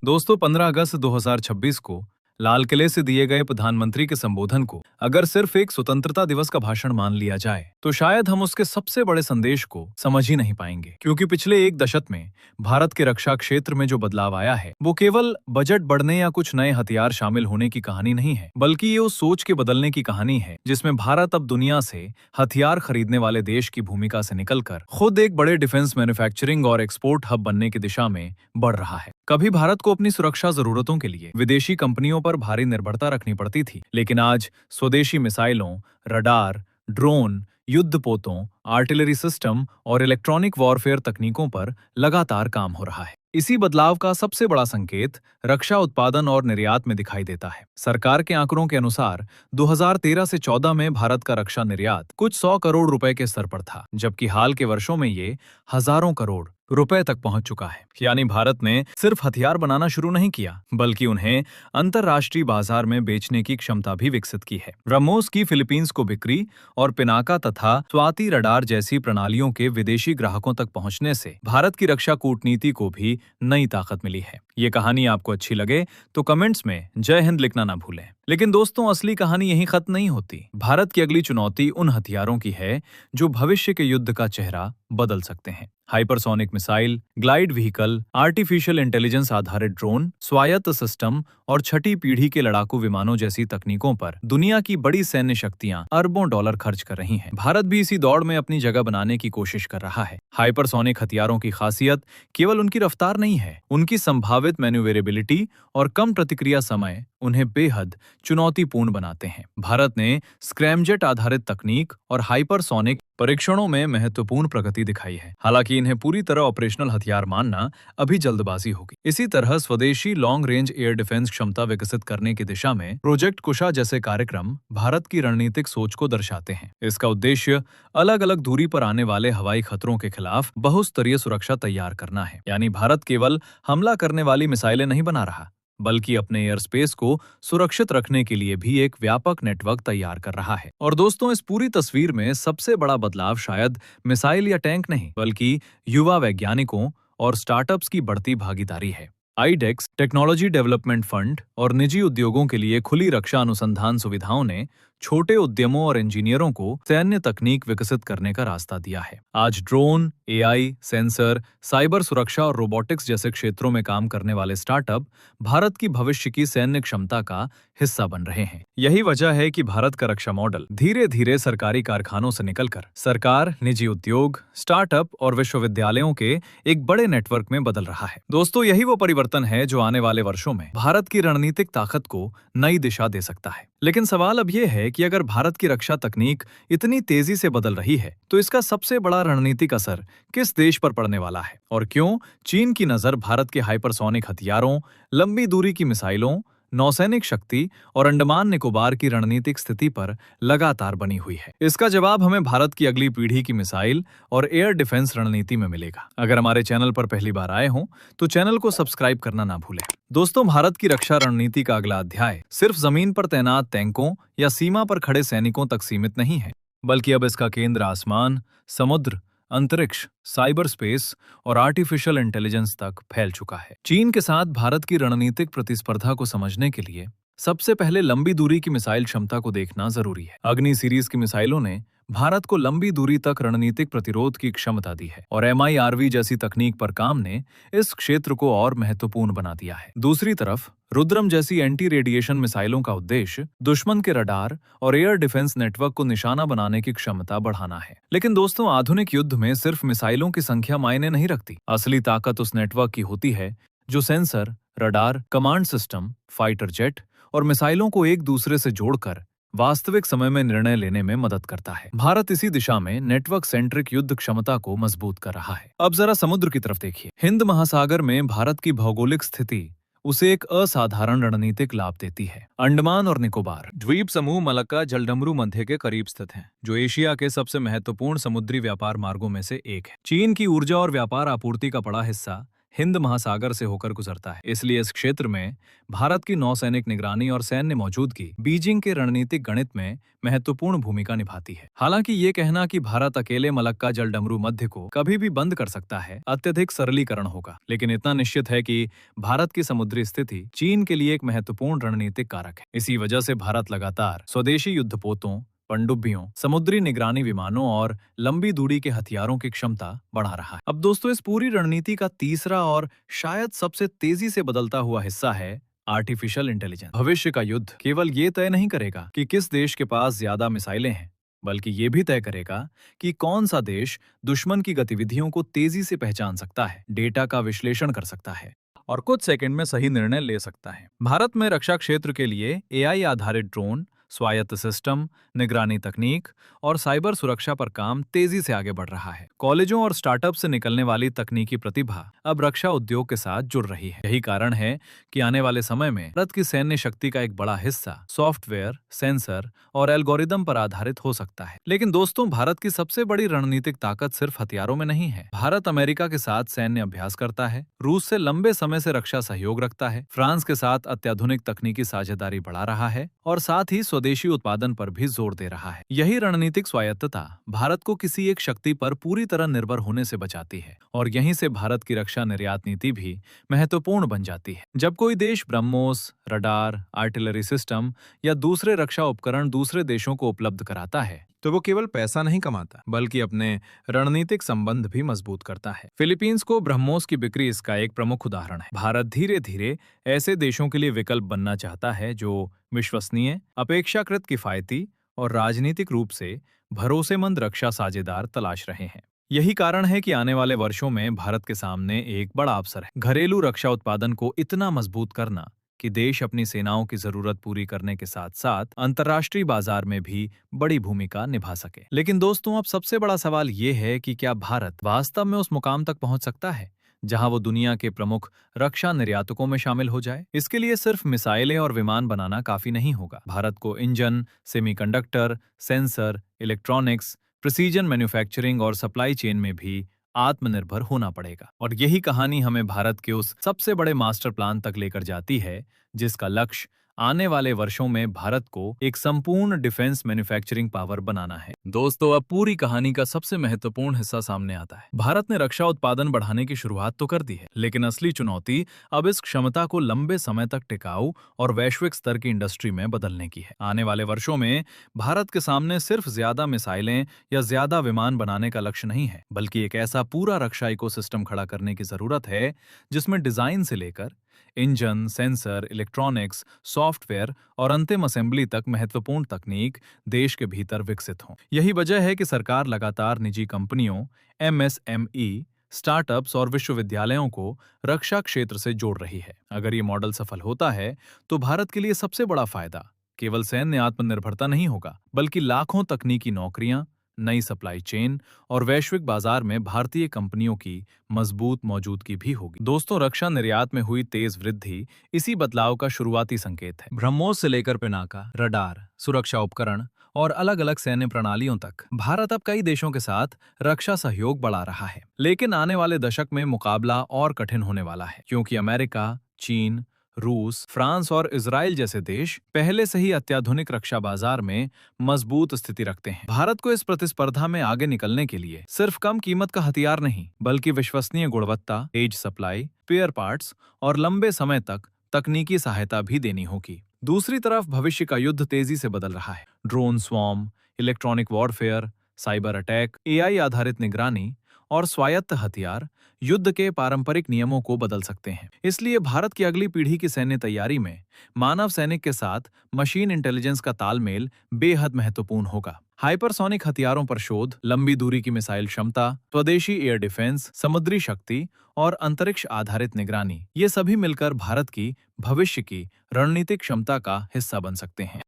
दोस्तों 15 अगस्त 2026 को लाल किले से दिए गए प्रधानमंत्री के संबोधन को अगर सिर्फ एक स्वतंत्रता दिवस का भाषण मान लिया जाए तो शायद हम उसके सबसे बड़े संदेश को समझ ही नहीं पाएंगे, क्योंकि पिछले एक दशक में भारत के रक्षा क्षेत्र में जो बदलाव आया है वो केवल बजट बढ़ने या कुछ नए हथियार शामिल होने की कहानी नहीं है, बल्कि ये उस सोच के बदलने की कहानी है जिसमें भारत अब दुनिया से हथियार खरीदने वाले देश की भूमिका से निकलकर खुद एक बड़े डिफेंस मैन्युफैक्चरिंग और एक्सपोर्ट हब बनने की दिशा में बढ़ रहा है। कभी भारत को अपनी सुरक्षा जरूरतों के लिए विदेशी कंपनियों पर भारी निर्भरता रखनी पड़ती थी, लेकिन आज स्वदेशी मिसाइलों, रडार, ड्रोन, युद्धपोतों, आर्टिलरी सिस्टम और इलेक्ट्रॉनिक वॉरफेयर तकनीकों पर लगातार काम हो रहा है। इसी बदलाव का सबसे बड़ा संकेत रक्षा उत्पादन और निर्यात में दिखाई देता है। सरकार के आंकड़ों के अनुसार 2013 से 14 में भारत का रक्षा निर्यात कुछ 100 करोड़ रुपए के स्तर पर था, जबकि हाल के वर्षों में ये हजारों करोड़ रुपए तक पहुंच चुका है। यानी भारत ने सिर्फ हथियार बनाना शुरू नहीं किया, बल्कि उन्हें अंतर्राष्ट्रीय बाजार में बेचने की क्षमता भी विकसित की है। ब्रह्मोस की फिलीपींस को बिक्री और पिनाका तथा स्वाति रडार जैसी प्रणालियों के विदेशी ग्राहकों तक पहुंचने से भारत की रक्षा कूटनीति को भी नई ताकत मिली है। ये कहानी आपको अच्छी लगे तो कमेंट्स में जय हिंद लिखना ना भूलें। लेकिन दोस्तों, असली कहानी यहीं खत्म नहीं होती। भारत की अगली चुनौती उन हथियारों की है जो भविष्य के युद्ध का चेहरा बदल सकते हैं। Hypersonic missile, glide vehicle, artificial intelligence आधारित ड्रोन, स्वायत्त सिस्टम और छठी पीढ़ी के लड़ाकू विमानों जैसी तकनीकों पर दुनिया की बड़ी सैन्य शक्तियां अरबों डॉलर खर्च कर रही हैं। भारत भी इसी दौड़ में अपनी जगह बनाने की कोशिश कर रहा है। हाइपरसोनिक हथियारों की खासियत केवल उनकी रफ्तार नहीं है, उनकी संभावित मैन्यूवरेबिलिटी और कम प्रतिक्रिया समय उन्हें बेहद चुनौतीपूर्ण बनाते हैं। भारत ने स्क्रैमजेट आधारित तकनीक और हाइपरसोनिक परीक्षणों में महत्वपूर्ण प्रगति दिखाई है। हालांकि इन्हें पूरी तरह ऑपरेशनल हथियार मानना अभी जल्दबाजी होगी। इसी तरह स्वदेशी लॉन्ग रेंज एयर डिफेंस क्षमता विकसित करने की दिशा में प्रोजेक्ट कुशा जैसे कार्यक्रम भारत की रणनीतिक सोच को दर्शाते हैं। इसका उद्देश्य अलग अलग दूरी पर आने वाले हवाई खतरों के खिलाफ बहुस्तरीय सुरक्षा तैयार करना है। यानी भारत केवल हमला करने वाली मिसाइलें नहीं बना रहा, बल्कि अपने एयर स्पेस को सुरक्षित रखने के लिए भी एक व्यापक नेटवर्क तैयार कर रहा है। और दोस्तों, इस पूरी तस्वीर में सबसे बड़ा बदलाव शायद मिसाइल या टैंक नहीं, बल्कि युवा वैज्ञानिकों और स्टार्टअप्स की बढ़ती भागीदारी है। आईडेक्स, टेक्नोलॉजी डेवलपमेंट फंड और निजी उद्योगों के लिए खुली रक्षा अनुसंधान सुविधाओं ने छोटे उद्यमों और इंजीनियरों को सैन्य तकनीक विकसित करने का रास्ता दिया है। आज ड्रोन, एआई, सेंसर, साइबर सुरक्षा और रोबोटिक्स जैसे क्षेत्रों में काम करने वाले स्टार्टअप भारत की भविष्य की सैन्य क्षमता का हिस्सा बन रहे हैं। यही वजह है कि भारत का रक्षा मॉडल धीरे धीरे सरकारी कारखानों से निकलकर सरकार, निजी उद्योग, स्टार्टअप और विश्वविद्यालयों के एक बड़े नेटवर्क में बदल रहा है। दोस्तों, यही वो परिवर्तन है जो आने वाले वर्षों में भारत की रणनीतिक ताकत को नई दिशा दे सकता है। लेकिन सवाल अब यह है कि अगर भारत की रक्षा तकनीक इतनी तेजी से बदल रही है तो इसका सबसे बड़ा रणनीतिक असर किस देश पर पड़ने वाला है, और क्यों चीन की नजर भारत के हाइपरसोनिक हथियारों, लंबी दूरी की मिसाइलों, नौसैनिक शक्ति और अंडमान निकोबार की रणनीतिक स्थिति पर लगातार बनी हुई है। इसका जवाब हमें भारत की अगली पीढ़ी की मिसाइल और एयर डिफेंस रणनीति में मिलेगा। अगर हमारे चैनल पर पहली बार आए हों तो चैनल को सब्सक्राइब करना ना भूलें। दोस्तों, भारत की रक्षा रणनीति का अगला अध्याय सिर्फ जमीन पर तैनात टैंकों या सीमा पर खड़े सैनिकों तक सीमित नहीं है, बल्कि अब इसका केंद्र आसमान, समुद्र, अंतरिक्ष, साइबर स्पेस और आर्टिफिशियल इंटेलिजेंस तक फैल चुका है। चीन के साथ भारत की रणनीतिक प्रतिस्पर्धा को समझने के लिए सबसे पहले लंबी दूरी की मिसाइल क्षमता को देखना जरूरी है। अग्नि सीरीज की मिसाइलों ने भारत को लंबी दूरी तक रणनीतिक प्रतिरोध की क्षमता दी है और MIRV जैसी तकनीक पर काम ने इस क्षेत्र को और महत्वपूर्ण बना दिया है। दूसरी तरफ रुद्रम जैसी एंटी रेडिएशन मिसाइलों का उद्देश्य दुश्मन के रडार और एयर डिफेंस नेटवर्क को निशाना बनाने की क्षमता बढ़ाना है। लेकिन दोस्तों, आधुनिक युद्ध में सिर्फ मिसाइलों की संख्या मायने नहीं रखती। असली ताकत उस नेटवर्क की होती है जो sensor, radar, command system, fighter jet और मिसाइलों को एक दूसरे से जोड़कर वास्तविक समय में निर्णय लेने में मदद करता है। भारत इसी दिशा में नेटवर्क सेंट्रिक युद्ध क्षमता को मजबूत कर रहा है। अब जरा समुद्र की तरफ देखिए। हिंद महासागर में भारत की भौगोलिक स्थिति उसे एक असाधारण रणनीतिक लाभ देती है। अंडमान और निकोबार द्वीप समूह मलक्का जलडमरू मध्य के करीब स्थित है, जो एशिया के सबसे महत्वपूर्ण समुद्री व्यापार मार्गों में से एक है। चीन की ऊर्जा और व्यापार आपूर्ति का बड़ा हिस्सा हिंद महासागर से होकर गुजरता है। इसलिए इस क्षेत्र में भारत की नौसैनिक निगरानी और सैन्य मौजूदगी बीजिंग के रणनीतिक गणित में महत्वपूर्ण भूमिका निभाती है। हालांकि ये कहना कि भारत अकेले मलक्का जलडमरू मध्य को कभी भी बंद कर सकता है अत्यधिक सरलीकरण होगा, लेकिन इतना निश्चित है कि भारत की समुद्री स्थिति चीन के लिए एक महत्वपूर्ण रणनीतिक कारक है। इसी वजह से भारत लगातार स्वदेशी युद्धपोतों, पनडुब्बियों, समुद्री निगरानी विमानों और लंबी दूरी के हथियारों की क्षमता बढ़ा रहा है। अब दोस्तों, इस पूरी रणनीति का तीसरा और शायद सबसे तेजी से बदलता हुआ हिस्सा है आर्टिफिशियल इंटेलिजेंस। भविष्य का युद्ध केवल ये तय नहीं करेगा कि किस देश के पास ज्यादा मिसाइलें हैं, बल्कि ये भी तय करेगा कि कौन सा देश दुश्मन की गतिविधियों को तेजी से पहचान सकता है, डेटा का विश्लेषण कर सकता है और कुछ सेकंड में सही निर्णय ले सकता है। भारत में रक्षा क्षेत्र के लिए एआई आधारित ड्रोन, स्वायत्त सिस्टम, निगरानी तकनीक और साइबर सुरक्षा पर काम तेजी से आगे बढ़ रहा है। कॉलेजों और स्टार्टअप से निकलने वाली तकनीकी प्रतिभा अब रक्षा उद्योग के साथ जुड़ रही है। यही कारण है कि आने वाले समय में भारत की सैन्य शक्ति का एक बड़ा हिस्सा सॉफ्टवेयर, सेंसर और एल्गोरिदम पर आधारित हो सकता है। लेकिन दोस्तों, भारत की सबसे बड़ी रणनीतिक ताकत सिर्फ हथियारों में नहीं है। भारत अमेरिका के साथ सैन्य अभ्यास करता है, रूस से लंबे समय से रक्षा सहयोग रखता है, फ्रांस के साथ अत्याधुनिक तकनीकी साझेदारी बढ़ा रहा है और साथ ही स्वदेशी उत्पादन पर भी जोर दे रहा है। यही रणनीतिक स्वायत्तता भारत को किसी एक शक्ति पर पूरी तरह निर्भर होने से बचाती है और यहीं से भारत की रक्षा निर्यात नीति भी महत्वपूर्ण बन जाती है। जब कोई देश ब्रह्मोस, रडार, आर्टिलरी सिस्टम या दूसरे रक्षा उपकरण दूसरे देशों को उपलब्ध कराता है, तो वो केवल पैसा नहीं कमाता, बल्कि अपने रणनीतिक संबंध भी मजबूत करता है। फिलीपींस को ब्रह्मोस की बिक्री इसका एक प्रमुख उदाहरण है। भारत धीरे धीरे ऐसे देशों के लिए विकल्प बनना चाहता है जो विश्वसनीय, अपेक्षाकृत किफायती और राजनीतिक रूप से भरोसेमंद रक्षा साझेदार तलाश रहे हैं। यही कारण है कि आने वाले वर्षों में भारत के सामने एक बड़ा अवसर है, घरेलू रक्षा उत्पादन को इतना मजबूत करना कि देश अपनी सेनाओं की जरूरत पूरी करने के साथ साथ अंतर्राष्ट्रीय बाजार में भी बड़ी भूमिका निभा सके। लेकिन दोस्तों, अब सबसे बड़ा सवाल ये है कि क्या भारत वास्तव में उस मुकाम तक पहुंच सकता है जहां वो दुनिया के प्रमुख रक्षा निर्यातकों में शामिल हो जाए? इसके लिए सिर्फ मिसाइलें और विमान बनाना काफी नहीं होगा। भारत को engine, semiconductor, sensor, electronics, precision manufacturing और सप्लाई चेन में भी आत्मनिर्भर होना पड़ेगा। और यही कहानी हमें भारत के उस सबसे बड़े मास्टर प्लान तक लेकर जाती है जिसका लक्ष्य आने वाले वर्षों में भारत को एक संपूर्ण डिफेंस मैन्युफैक्चरिंग पावर बनाना है। दोस्तों, अब पूरी कहानी का सबसे महत्वपूर्ण हिस्सा सामने आता है। भारत ने रक्षा उत्पादन बढ़ाने की शुरुआत तो कर दी है, लेकिन असली चुनौती अब इस क्षमता को लंबे समय तक टिकाऊ और वैश्विक स्तर की इंडस्ट्री में बदलने की है। आने वाले वर्षों में भारत के सामने सिर्फ ज्यादा मिसाइलें या ज्यादा विमान बनाने का लक्ष्य नहीं है, बल्कि एक ऐसा पूरा रक्षा इकोसिस्टम खड़ा करने की जरूरत है जिसमें डिजाइन से लेकर इंजन, सेंसर, इलेक्ट्रॉनिक्स, सॉफ्टवेयर और अंतिम असेंबली तक महत्वपूर्ण तकनीक देश के भीतर विकसित हों। यही वजह है कि सरकार लगातार निजी कंपनियों, एमएसएमई, स्टार्टअप्स और विश्वविद्यालयों को रक्षा क्षेत्र से जोड़ रही है। अगर ये मॉडल सफल होता है तो भारत के लिए सबसे बड़ा फायदा केवल सैन्य आत्मनिर्भरता नहीं होगा, बल्कि लाखों तकनीकी नौकरियां, नई सप्लाई चेन और वैश्विक बाजार में भारतीय कंपनियों की मजबूत मौजूदगी भी होगी। दोस्तों, रक्षा निर्यात में हुई तेज वृद्धि इसी बदलाव का शुरुआती संकेत है। ब्रह्मोस से लेकर पिनाका, रडार, सुरक्षा उपकरण और अलग अलग सैन्य प्रणालियों तक भारत अब कई देशों के साथ रक्षा सहयोग बढ़ा रहा है। लेकिन आने वाले दशक में मुकाबला और कठिन होने वाला है, क्योंकि अमेरिका, चीन, रूस, फ्रांस और इजराइल जैसे देश पहले से ही अत्याधुनिक रक्षा बाजार में मजबूत स्थिति रखते हैं। भारत को इस प्रतिस्पर्धा में आगे निकलने के लिए सिर्फ कम कीमत का हथियार नहीं, बल्कि विश्वसनीय गुणवत्ता, तेज सप्लाई, स्पेयर पार्ट्स और लंबे समय तक तकनीकी सहायता भी देनी होगी। दूसरी तरफ भविष्य का युद्ध तेजी से बदल रहा है। Drone swarm, electronic warfare, cyber attack, AI आधारित निगरानी और स्वायत्त हथियार युद्ध के पारंपरिक नियमों को बदल सकते हैं। इसलिए भारत की अगली पीढ़ी की सैन्य तैयारी में मानव सैनिक के साथ मशीन इंटेलिजेंस का तालमेल बेहद महत्वपूर्ण होगा। हाइपरसोनिक हथियारों पर शोध, लंबी दूरी की मिसाइल क्षमता, स्वदेशी एयर डिफेंस, समुद्री शक्ति और अंतरिक्ष आधारित निगरानी, ये सभी मिलकर भारत की भविष्य की रणनीतिक क्षमता का हिस्सा बन सकते हैं।